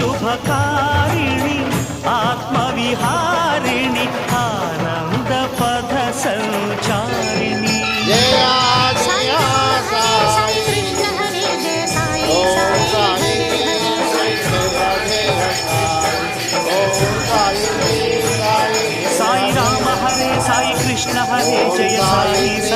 शुभकारिणि आत्मविहारिणि आनन्दपथ सञ्चारिणि Sai Ram Hare Sai Krishna Hare Jai Sai